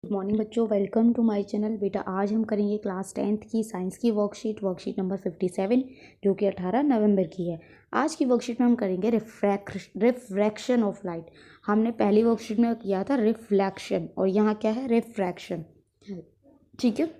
Good morning बच्चों, welcome to my channel. बेटा आज हम करेंगे क्लास 10th की साइंस की वर्कशीट नंबर 57 जो कि 18 नवंबर की है। आज की वर्कशीट में हम करेंगे रिफ्रैक्शन ऑफ लाइट। हमने पहली वर्कशीट में किया था रिफ्लेक्शन और यहाँ क्या है, रिफ्रैक्शन। ठीक है,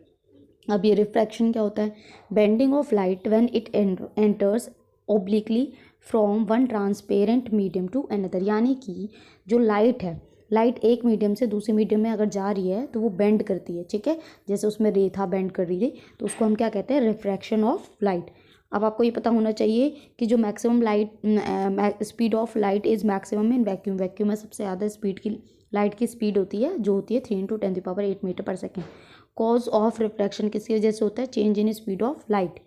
अब ये रिफ्रैक्शन क्या होता है? Bending of light when it enters obliquely from one transparent medium to another. यानी कि जो लाइट है, लाइट एक मीडियम से दूसरे मीडियम में अगर जा रही है तो वो बेंड करती है। ठीक है, जैसे उसमें रे था, बेंड कर रही थी, तो उसको हम क्या कहते हैं? Refraction of light. अब आपको ये पता होना चाहिए कि जो maximum light speed of light is maximum in vacuum. Vacuum में सबसे ज़्यादा स्पीड की लाइट की स्पीड होती है, जो होती है 3 × 10⁸ मीटर पर सेकेंड। कॉज ऑफ रिफ्रैक्शन किसकी वजह से होता है? Change in speed of light.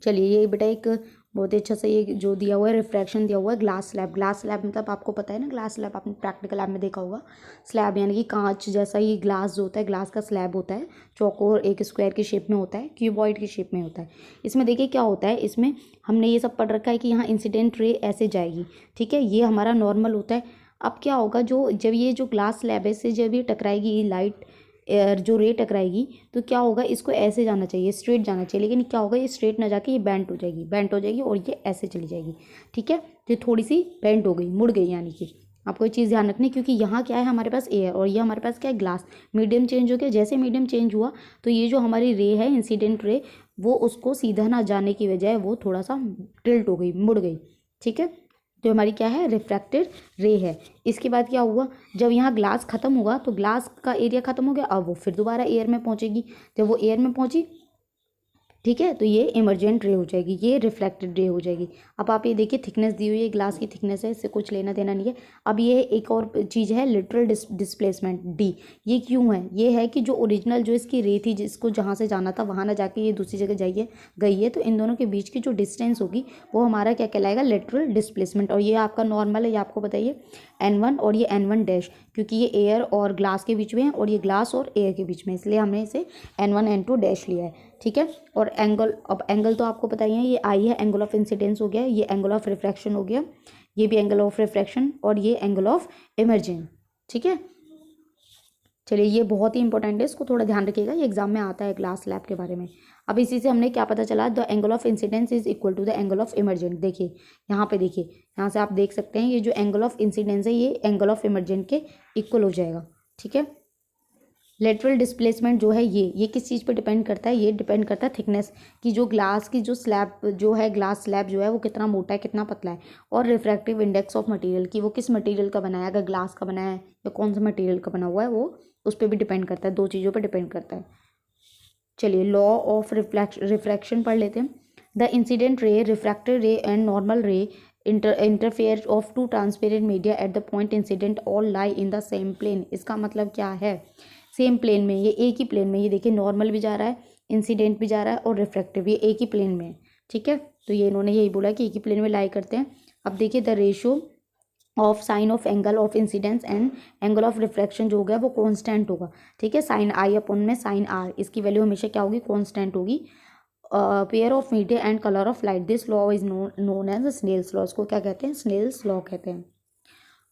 चलिए, ये बेटा एक बहुत ही अच्छा से ये जो दिया हुआ है रिफ्रैक्शन दिया हुआ है ग्लास स्लैब। ग्लास स्लैब मतलब आपको पता है ना, ग्लास स्लैब आपने प्रैक्टिकल लैब में देखा होगा। स्लैब यानी कि कांच जैसा ही ग्लास जो होता है, ग्लास का स्लैब होता है, चौकोर एक स्क्वायर की शेप में होता है, क्यूबॉइड की शेप में होता है। इसमें देखिए क्या होता है, इसमें हमने ये सब पढ़ रखा है कि यहाँ इंसिडेंट रे ऐसे जाएगी। ठीक है, ये हमारा नॉर्मल होता है। अब क्या होगा, जो जब ये जो ग्लास स्लैब है इससे जब ये टकराएगी लाइट, जो रे टकराएगी, तो क्या होगा, इसको ऐसे जाना चाहिए, स्ट्रेट जाना चाहिए, लेकिन क्या होगा, ये स्ट्रेट ना जाके ये बेंट हो जाएगी और ये ऐसे चली जाएगी। ठीक है, तो थोड़ी सी बेंट हो गई, मुड़ गई। यानी कि आपको ये चीज़ ध्यान रखनी, क्योंकि यहाँ क्या है, हमारे पास एयर और ये हमारे पास क्या है, ग्लास। मीडियम चेंज हो गया, जैसे मीडियम चेंज हुआ तो ये जो हमारी रे है, इंसिडेंट रे, वो उसको सीधा ना जाने की बजाय वो थोड़ा सा टिल्ट हो गई, मुड़ गई। ठीक है, जो हमारी क्या है, रिफ्रैक्टेड रे है। इसके बाद क्या हुआ, जब यहाँ ग्लास खत्म हुआ तो ग्लास का एरिया खत्म हो गया, अब वो फिर दोबारा एयर में पहुँचेगी। जब वो एयर में पहुँची, ठीक है, तो ये इमरजेंट रे हो जाएगी, ये रिफ्लेक्टेड रे हो जाएगी। अब आप ये देखिए, थिकनेस दी हुई है, ग्लास की थिकनेस है, इससे कुछ लेना देना नहीं है। अब ये एक और चीज़ है, लिटरल डिस्प्लेसमेंट डी। ये क्यों है? ये है कि जो ओरिजिनल जो इसकी रे थी, जिसको जहाँ से जाना था वहाँ ना जाके ये दूसरी जगह गई है, तो इन दोनों के बीच की जो डिस्टेंस होगी वो हमारा क्या कहलाएगा, लिटरल डिस्प्लेसमेंट। और ये आपका नॉर्मल है, ये आपको बताइए N1 और ये N1 डैश, क्योंकि ये एयर और ग्लास के बीच में है और ये ग्लास और एयर के बीच में, इसलिए हमने इसे N1 N2 डैश लिया है। ठीक है, और एंगल, अब एंगल तो आपको पता ही है, ये आई है, एंगल ऑफ इंसिडेंस हो गया, ये एंगल ऑफ रिफ्रैक्शन हो गया, ये भी एंगल ऑफ रिफ्रैक्शन, और ये एंगल ऑफ इमर्जेंस। ठीक है, चलिए, ये बहुत ही इंपॉर्टेंट है, इसको थोड़ा ध्यान रखिएगा, ये एग्जाम में आता है ग्लास स्लैब के बारे में। अब इसी से हमने क्या पता चला, the angle of incidence is equal to the angle of emergent. देखिए यहाँ पे, देखिए यहाँ से आप देख सकते हैं, ये जो एंगल ऑफ इंसिडेंस है ये एंगल ऑफ इमर्जेंट के इक्वल हो जाएगा। ठीक है, लेटरल डिस्प्लेसमेंट जो है ये किस चीज़ पे डिपेंड करता है? ये डिपेंड करता है थिकनेस की, जो ग्लास की जो स्लैब जो है, ग्लास स्लैब जो है वो कितना मोटा है, कितना पतला है, और रिफ्रैक्टिव इंडेक्स ऑफ मटेरियल की, वो किस मटेरियल का बना है, अगर ग्लास का बना है या कौन सा मटेरियल का बना हुआ है, वो उस पर भी डिपेंड करता है, दो चीज़ों पर डिपेंड करता है। चलिए, लॉ ऑफ रिफ्रैक्शन पढ़ लेते हैं। The incident ray, refracted ray and normal ray interface of two transparent media at the point incident all lie in the same plane. इसका मतलब क्या है? सेम प्लेन में, ये एक ही प्लेन में, ये देखिए नॉर्मल भी जा रहा है, इंसिडेंट भी जा रहा है और रिफ्रैक्टिव, ये एक ही प्लेन में है। ठीक है, तो ये इन्होंने यही बोला कि एक ही प्लेन में लाई करते हैं। अब देखिए, the ratio of sine of angle of incidence and angle of refraction जो हो गया वो कांस्टेंट होगा। ठीक है, साइन आई अपन में साइन आर, इसकी वैल्यू हमेशा क्या होगी, कांस्टेंट होगी। Pair of media and colour of light, this law is known as Snell's law. इसको क्या कहते हैं? स्नेल्स लॉ कहते हैं।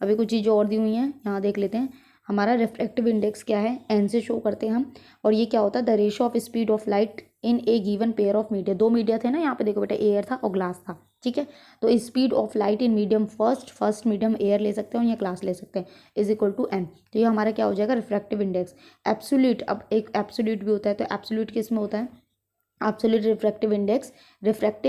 अभी कुछ चीज़ें और दी हुई हैं, यहाँ देख लेते हैं। हमारा रिफ्रैक्टिव इंडेक्स क्या है, एन से शो करते हैं हम। और ये क्या होता है, the ratio of speed of light in A given pair of media. दो मीडिया थे ना, यहाँ पे देखो बेटा, एयर था और ग्लास था। ठीक है, तो speed of light in medium first medium air ले सकते हैं और या ग्लास ले सकते हैं, इज इक्वल टू एन। तो ये हमारा क्या हो जाएगा, रिफ्रैक्टिव इंडेक्स। एब्सोल्यूट, अब एक एब्सोल्यूट भी होता है, तो एब्सोल्यूट किस में होता है? Absolute refractive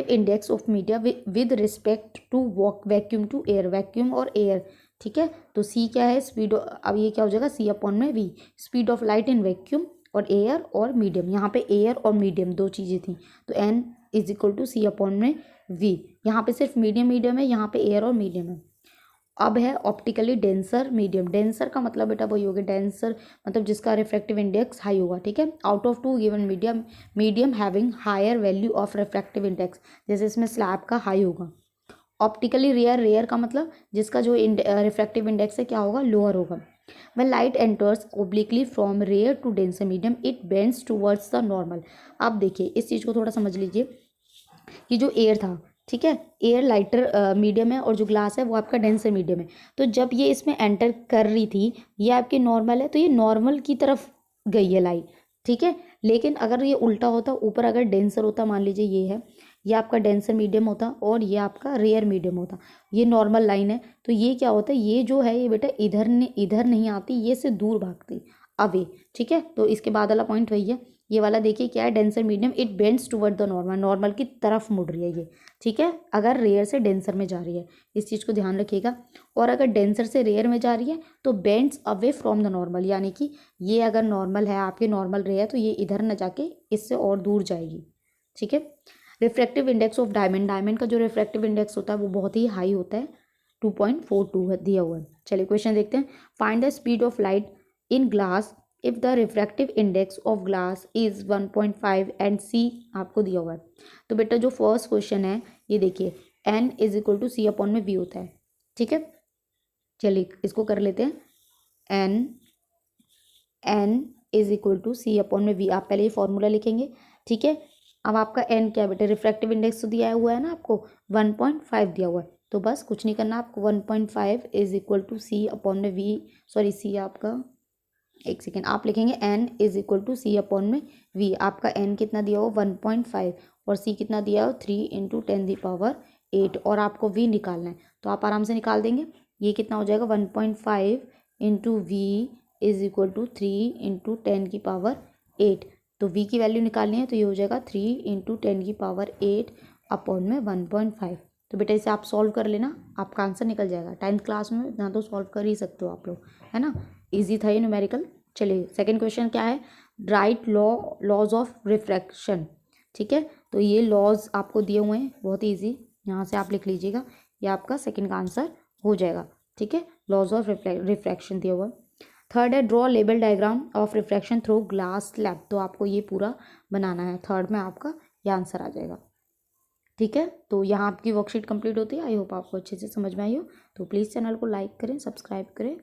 index of media with respect to vacuum to air, vacuum और एयर। ठीक है, तो सी क्या है, स्पीड, अब ये क्या हो जाएगा, सी अपॉन में v, speed of light in vacuum और एयर और मीडियम। यहाँ पे एयर और मीडियम दो चीज़ें थी, तो n is equal to c upon में वी। यहाँ पे सिर्फ मीडियम है, यहाँ पे एयर और मीडियम है। अब है ऑप्टिकली डेंसर मीडियम। डेंसर का मतलब बेटा वही होगा, डेंसर मतलब जिसका रिफ्रैक्टिव इंडेक्स हाई होगा। ठीक है, out of two given medium having higher value of refractive index, जैसे इसमें स्लैब का हाई होगा। ऑप्टिकली रेयर का मतलब जिसका जो रिफ्रैक्टिव इंडेक्स है क्या होगा, लोअर होगा। when light enters obliquely from rare to denser medium it bends towards the normal। अब देखिए इस चीज़ को थोड़ा समझ लीजिए कि जो एयर था, ठीक है। एयर लाइटर मीडियम है और जो ग्लास है वो आपका डेंसर मीडियम है। तो जब ये इसमें एंटर कर रही थी, ये आपकी नॉर्मल है, तो ये नॉर्मल की तरफ गई है लाइट, ठीक है। लेकिन अगर ये उल्टा होता, ऊपर अगर डेंसर होता, मान लीजिए ये है, ये आपका डेंसर मीडियम होता और ये आपका रेयर मीडियम होता, ये नॉर्मल लाइन है, तो ये क्या होता है, ये जो है ये बेटा इधर नहीं आती, ये से दूर भागती, अवे, ठीक है। तो इसके बाद वाला पॉइंट वही है, ये वाला देखिए क्या है, denser medium, it bends toward the normal, normal की तरफ मुड़ रही है ये, ठीक है, अगर रेयर से डेंसर में जा रही है, इस चीज़ को ध्यान रखिएगा। और अगर डेंसर से रेयर में जा रही है तो bends away from the normal, यानी कि ये अगर नॉर्मल है, आपके नॉर्मल रे है, तो ये इधर न जाके इससे और दूर जाएगी, ठीक है। Refractive index of diamond, diamond का जो रिफ्रैक्टिव इंडेक्स होता है वो बहुत ही हाई होता है, 2.42 दिया हुआ है। चलिए क्वेश्चन देखते हैं। Find the speed of light in glass if the refractive index of glass is 1.5 and c आपको दिया हुआ है। तो बेटा जो फर्स्ट क्वेश्चन है ये देखिए, n is equal to c upon में v होता है, ठीक है। चलिए इसको कर लेते हैं, n is equal to c upon में v, आप पहले ये फॉर्मूला लिखेंगे, ठीक है। अब आपका n क्या है बेटा, रिफ्रैक्टिव इंडेक्स तो दिया हुआ है ना आपको, 1.5 दिया हुआ है, तो बस कुछ नहीं करना आपको, 1.5 is equal to c upon में v, सॉरी सी आपका, एक सेकेंड, आप लिखेंगे n is equal to c upon में v, आपका n कितना दिया हो 1.5 और c कितना दिया हो 3 इंटू 10⁸ और आपको v निकालना है, तो आप आराम से निकाल देंगे। ये कितना हो जाएगा 1.5 into v is equal to 3 into 10⁸, तो v की वैल्यू निकालनी है, तो ये हो जाएगा 3 इंटू 10⁸ अपॉन में 1.5। तो बेटा इसे आप सॉल्व कर लेना, आपका आंसर निकल जाएगा। 10th क्लास में इतना तो सॉल्व कर ही सकते हो आप लोग, है ना, इजी था ये न्यूमेरिकल। चलिए सेकंड क्वेश्चन क्या है, राइट लॉज ऑफ रिफ्रैक्शन, ठीक है। तो ये लॉज आपको दिए हुए हैं, बहुत ही ईजी, यहाँ से आप लिख लीजिएगा, ये आपका सेकंड का आंसर हो जाएगा, ठीक है। लॉज ऑफ रिफ्रैक्शन दिया हुआ है। थर्ड है draw label diagram of refraction through glass slab, तो आपको ये पूरा बनाना है, थर्ड में आपका ये आंसर आ जाएगा, ठीक है। तो यहाँ आपकी वर्कशीट कंप्लीट होती है, आई होप आपको अच्छे से समझ में आई हो। तो प्लीज़ चैनल को लाइक करें, सब्सक्राइब करें।